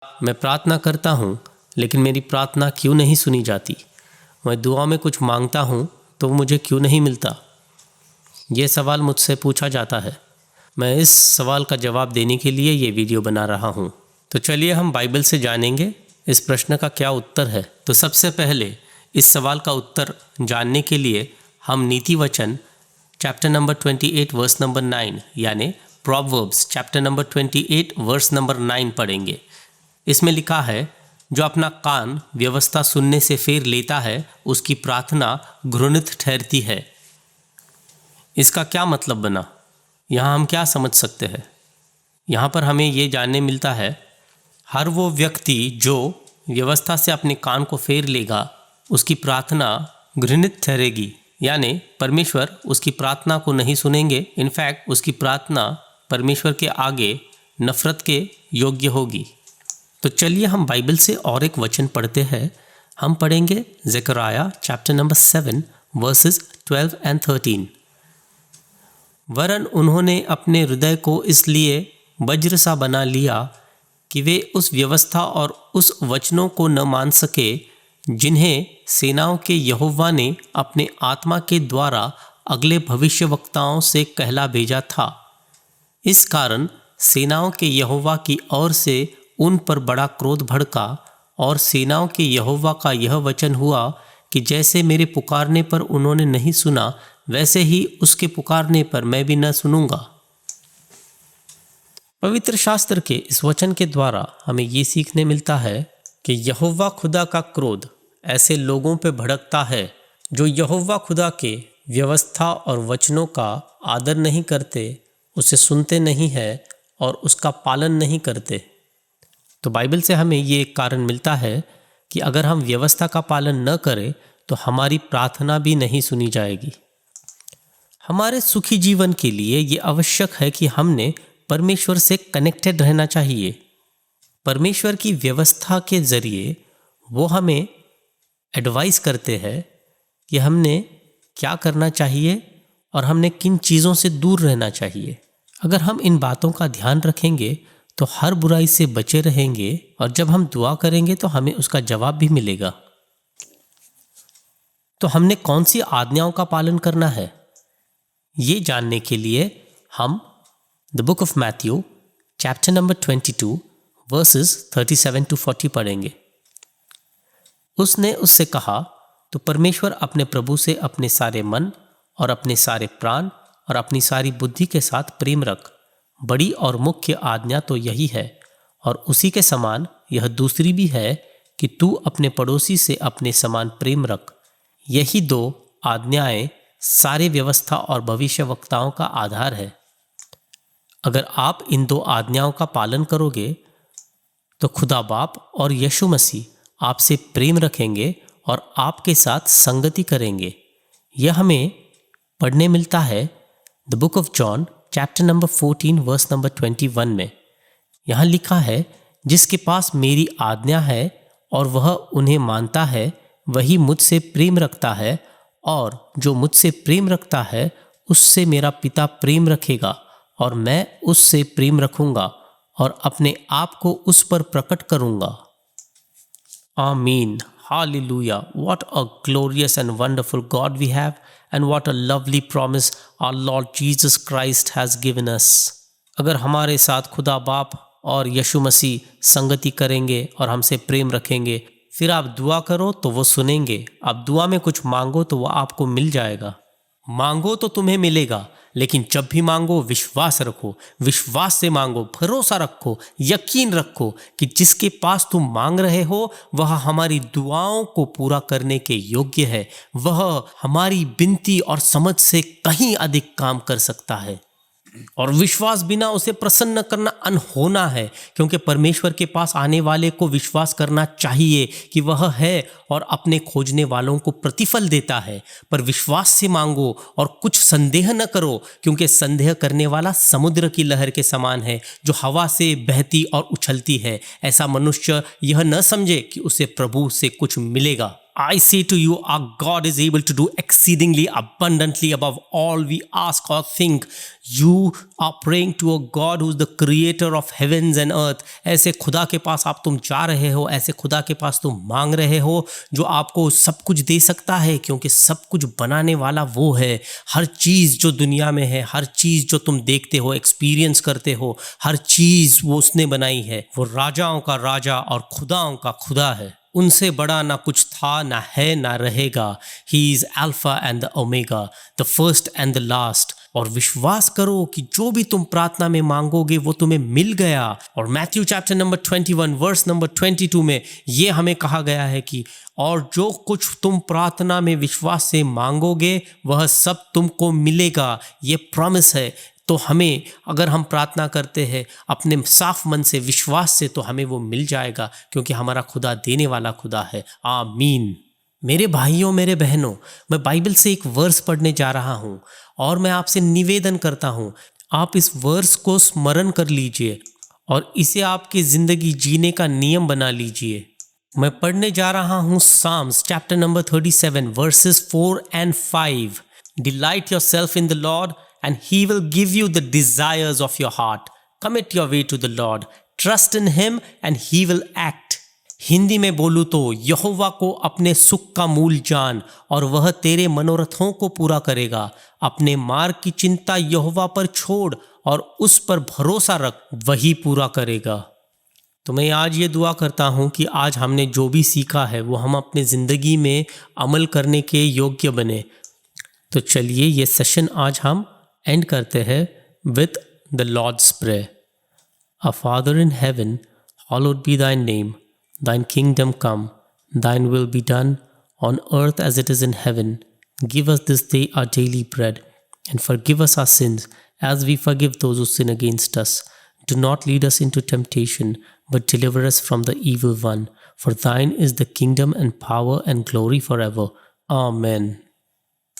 मैं प्रार्थना करता हूँ लेकिन मेरी प्रार्थना क्यों नहीं सुनी जाती? मैं दुआ में कुछ मांगता हूँ तो मुझे क्यों नहीं मिलता? ये सवाल मुझसे पूछा जाता है। मैं इस सवाल का जवाब देने के लिए ये वीडियो बना रहा हूँ। तो चलिए हम बाइबल से जानेंगे इस प्रश्न का क्या उत्तर है। तो सबसे पहले इस सवाल का उत्तर जानने के लिए हम नीति वचन चैप्टर नंबर 28 वर्स नंबर 9 यानी Proverbs chapter number 28 verse number 9 पढ़ेंगे। इसमें लिखा है, जो अपना कान व्यवस्था सुनने से फेर लेता है उसकी प्रार्थना घृणित ठहरती है। इसका क्या मतलब बना? यहाँ हम क्या समझ सकते हैं? यहाँ पर हमें ये जानने मिलता है, हर वो व्यक्ति जो व्यवस्था से अपने कान को फेर लेगा उसकी प्रार्थना घृणित ठहरेगी, यानी परमेश्वर उसकी प्रार्थना को नहीं सुनेंगे। इनफैक्ट उसकी प्रार्थना परमेश्वर के आगे नफरत के योग्य होगी। तो चलिए हम बाइबल से और एक वचन पढ़ते हैं। हम पढ़ेंगे Zakaria chapter number 7 versus 12 and 13। वरन उन्होंने अपने हृदय को इसलिए वज्र सा बना लिया कि वे उस व्यवस्था और उस वचनों को न मान सके जिन्हें सेनाओं के यहोवा ने अपने आत्मा के द्वारा अगले भविष्यवक्ताओं से कहला भेजा था। इस कारण सेनाओं के यहोवा की ओर से उन पर बड़ा क्रोध भड़का, और सेनाओं के यहोवा का यह वचन हुआ कि जैसे मेरे पुकारने पर उन्होंने नहीं सुना, वैसे ही उसके पुकारने पर मैं भी न सुनूंगा। पवित्र शास्त्र के इस वचन के द्वारा हमें ये सीखने मिलता है कि यहोवा खुदा का क्रोध ऐसे लोगों पर भड़कता है जो यहोवा खुदा के व्यवस्था और वचनों का आदर नहीं करते, उसे सुनते नहीं है और उसका पालन नहीं करते। तो बाइबल से हमें ये एक कारण मिलता है कि अगर हम व्यवस्था का पालन न करें तो हमारी प्रार्थना भी नहीं सुनी जाएगी। हमारे सुखी जीवन के लिए ये आवश्यक है कि हमने परमेश्वर से कनेक्टेड रहना चाहिए। परमेश्वर की व्यवस्था के ज़रिए वो हमें एडवाइस करते हैं कि हमने क्या करना चाहिए और हमने किन चीज़ों से दूर रहना चाहिए। अगर हम इन बातों का ध्यान रखेंगे तो हर बुराई से बचे रहेंगे, और जब हम दुआ करेंगे तो हमें उसका जवाब भी मिलेगा। तो हमने कौन सी आज्ञाओं का पालन करना है, ये जानने के लिए हम the book of Matthew chapter number 22 versus 37 to 40 पढ़ेंगे। उसने उससे कहा, तो परमेश्वर अपने प्रभु से अपने सारे मन और अपने सारे प्राण और अपनी सारी बुद्धि के साथ प्रेम रख। बड़ी और मुख्य आज्ञा तो यही है, और उसी के समान यह दूसरी भी है कि तू अपने पड़ोसी से अपने समान प्रेम रख। यही 2 आज्ञाएं सारे व्यवस्था और भविष्यवक्ताओं का आधार है। अगर आप इन 2 आज्ञाओं का पालन करोगे तो खुदा बाप और यीशु मसीह आपसे प्रेम रखेंगे और आपके साथ संगति करेंगे। यह हमें पढ़ने मिलता है the book of John chapter number 14 verse number 21 में। यहाँ लिखा है, जिसके पास मेरी आज्ञा है और वह उन्हें मानता है, वही मुझसे प्रेम रखता है, और जो मुझसे प्रेम रखता है उससे मेरा पिता प्रेम रखेगा, और मैं उससे प्रेम रखूंगा और अपने आप को उस पर प्रकट करूंगा। आमीन। Hallelujah. What a glorious and wonderful God we have, and what a lovely promise our Lord Jesus Christ has given us. अगर हमारे साथ खुदा बाप और यीशु मसीह संगति करेंगे और हमसे प्रेम रखेंगे, फिर आप दुआ करो तो वो सुनेंगे। आप दुआ में कुछ मांगो तो वो आपको मिल जाएगा। मांगो तो तुम्हें मिलेगा, लेकिन जब भी मांगो विश्वास रखो, विश्वास से मांगो, भरोसा रखो, यकीन रखो कि जिसके पास तुम मांग रहे हो वह हमारी दुआओं को पूरा करने के योग्य है। वह हमारी विनती और समझ से कहीं अधिक काम कर सकता है, और विश्वास बिना उसे प्रसन्न करना अनहोना है, क्योंकि परमेश्वर के पास आने वाले को विश्वास करना चाहिए कि वह है और अपने खोजने वालों को प्रतिफल देता है। पर विश्वास से मांगो और कुछ संदेह न करो, क्योंकि संदेह करने वाला समुद्र की लहर के समान है जो हवा से बहती और उछलती है। ऐसा मनुष्य यह न समझे कि उसे प्रभु से कुछ मिलेगा। I say to you, our God is able to do exceedingly abundantly above all we ask or think. You are praying to a God who is the creator of heavens and earth. ऐसे खुदा के पास आप तुम जा रहे हो, ऐसे खुदा के पास तुम मांग रहे हो जो आपको सब कुछ दे सकता है, क्योंकि सब कुछ बनाने वाला वो है। हर चीज़ जो दुनिया में है, हर चीज़ जो तुम देखते हो, एक्सपीरियंस करते हो, हर चीज़ वो उसने बनाई है। वो राजाओं का राजा और खुदाओं का खुदा है। उनसे बड़ा ना कुछ था, ना है, ना रहेगा। He is alpha and the omega, the first and the last. और विश्वास करो कि जो भी तुम प्रार्थना में मांगोगे वो तुम्हें मिल गया। और Matthew chapter number 21 verse number 22 में ये हमें कहा गया है कि और जो कुछ तुम प्रार्थना में विश्वास से मांगोगे वह सब तुमको मिलेगा। ये प्रॉमिस है। तो हमें, अगर हम प्रार्थना करते हैं अपने साफ मन से, विश्वास से, तो हमें वो मिल जाएगा, क्योंकि हमारा खुदा देने वाला खुदा है। आमीन। मेरे भाइयों, मेरे बहनों, मैं बाइबल से एक वर्स पढ़ने जा रहा हूँ और मैं आपसे निवेदन करता हूँ आप इस वर्स को स्मरण कर लीजिए और इसे आपकी ज़िंदगी जीने का नियम बना लीजिए। मैं पढ़ने जा रहा हूँ Psalms chapter number 37 verses 4 and 5। Delight yourself in the Lord and he will give you the desires of your heart. Commit your way to the Lord. Trust in him and he will act. Hindi में बोलूँ तो यहोवा को अपने सुख का मूल जान और वह तेरे मनोरथों को पूरा करेगा। अपने मार्ग की चिंता यहोवा पर छोड़ और उस पर भरोसा रख, वही पूरा करेगा। तो मैं आज ये दुआ करता हूँ कि आज हमने जो भी सीखा है वो हम अपने ज़िंदगी में अमल करने के योग्य बने। तो चलिए ये सेशन आज हम एंड करते हैं with the Lord's prayer. Our Father in heaven, hallowed be thy name. Thine kingdom come, thine will be done on earth as it is in heaven. Give us this day our daily bread, and forgive us our sins as we forgive those who sin against us. Do not lead us into temptation, but deliver us from the evil one. For thine is the kingdom and power and glory forever. Amen.